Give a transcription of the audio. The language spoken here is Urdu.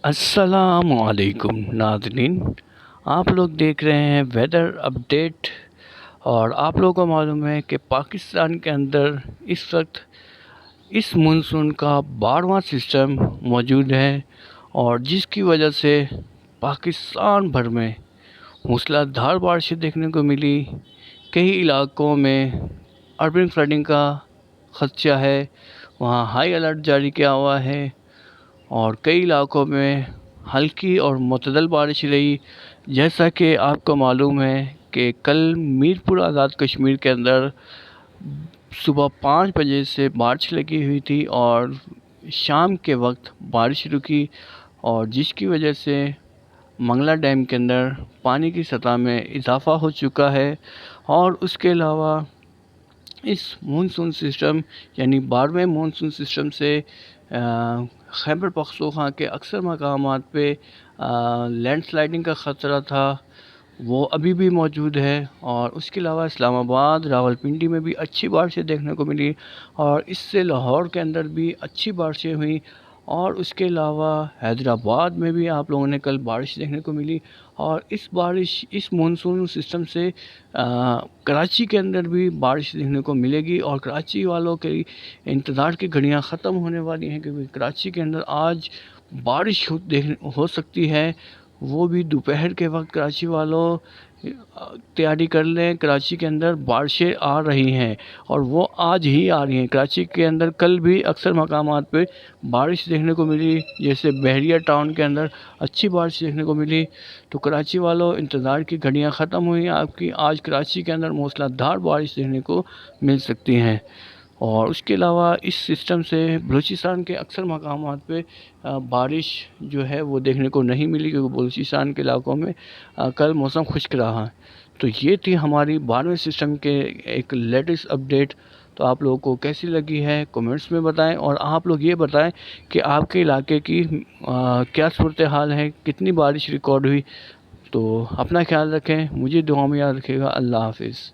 السلام علیکم ناظرین، آپ لوگ دیکھ رہے ہیں ویدر اپڈیٹ۔ اور آپ لوگوں کو معلوم ہے کہ پاکستان کے اندر اس وقت اس مونسون کا 12واں سسٹم موجود ہے، اور جس کی وجہ سے پاکستان بھر میں موسلا دھار بارشیں دیکھنے کو ملی۔ کئی علاقوں میں اربن فلڈنگ کا خدشہ ہے، وہاں ہائی الرٹ جاری کیا ہوا ہے، اور کئی علاقوں میں ہلکی اور معتدل بارش رہی۔ جیسا کہ آپ کو معلوم ہے کہ کل میر پور آزاد کشمیر کے اندر صبح 5 بجے سے بارش لگی ہوئی تھی، اور شام کے وقت بارش رکی، اور جس کی وجہ سے منگلا ڈیم کے اندر پانی کی سطح میں اضافہ ہو چکا ہے۔ اور اس کے علاوہ اس مونسون سسٹم یعنی 12ویں مونسون سسٹم سے خیبر پختونخوا کے اکثر مقامات پہ لینڈ سلائڈنگ کا خطرہ تھا، وہ ابھی بھی موجود ہے۔ اور اس کے علاوہ اسلام آباد، راولپنڈی میں بھی اچھی بارشیں دیکھنے کو ملی، اور اس سے لاہور کے اندر بھی اچھی بارشیں ہوئیں۔ اور اس کے علاوہ حیدرآباد میں بھی آپ لوگوں نے کل بارش دیکھنے کو ملی۔ اور اس مونسون سسٹم سے کراچی کے اندر بھی بارش دیکھنے کو ملے گی، اور کراچی والوں کے انتظار کی گھڑیاں ختم ہونے والی ہیں، کیونکہ کراچی کے اندر آج بارش ہو سکتی ہے۔ وہ بھی دوپہر کے وقت کراچی والوں تیاری کر لیں، کراچی کے اندر بارشیں آ رہی ہیں، اور وہ آج ہی آ رہی ہیں۔ کراچی کے اندر کل بھی اکثر مقامات پہ بارش دیکھنے کو ملی، جیسے بحریہ ٹاؤن کے اندر اچھی بارش دیکھنے کو ملی۔ تو کراچی والوں انتظار کی گھڑیاں ختم ہوئی ہیں آپ کی، آج کراچی کے اندر موسلا دھار بارش دیکھنے کو مل سکتی ہیں۔ اور اس کے علاوہ اس سسٹم سے بلوچستان کے اکثر مقامات پہ بارش جو ہے وہ دیکھنے کو نہیں ملی، کیونکہ بلوچستان کے علاقوں میں کل موسم خشک رہا۔ تو یہ تھی ہماری 12ویں سسٹم کے ایک لیٹسٹ اپڈیٹ۔ تو آپ لوگوں کو کیسی لگی ہے کومنٹس میں بتائیں، اور آپ لوگ یہ بتائیں کہ آپ کے علاقے کی کیا صورتحال ہے، کتنی بارش ریکارڈ ہوئی۔ تو اپنا خیال رکھیں، مجھے دعاؤں میں یاد رکھیے گا۔ اللہ حافظ۔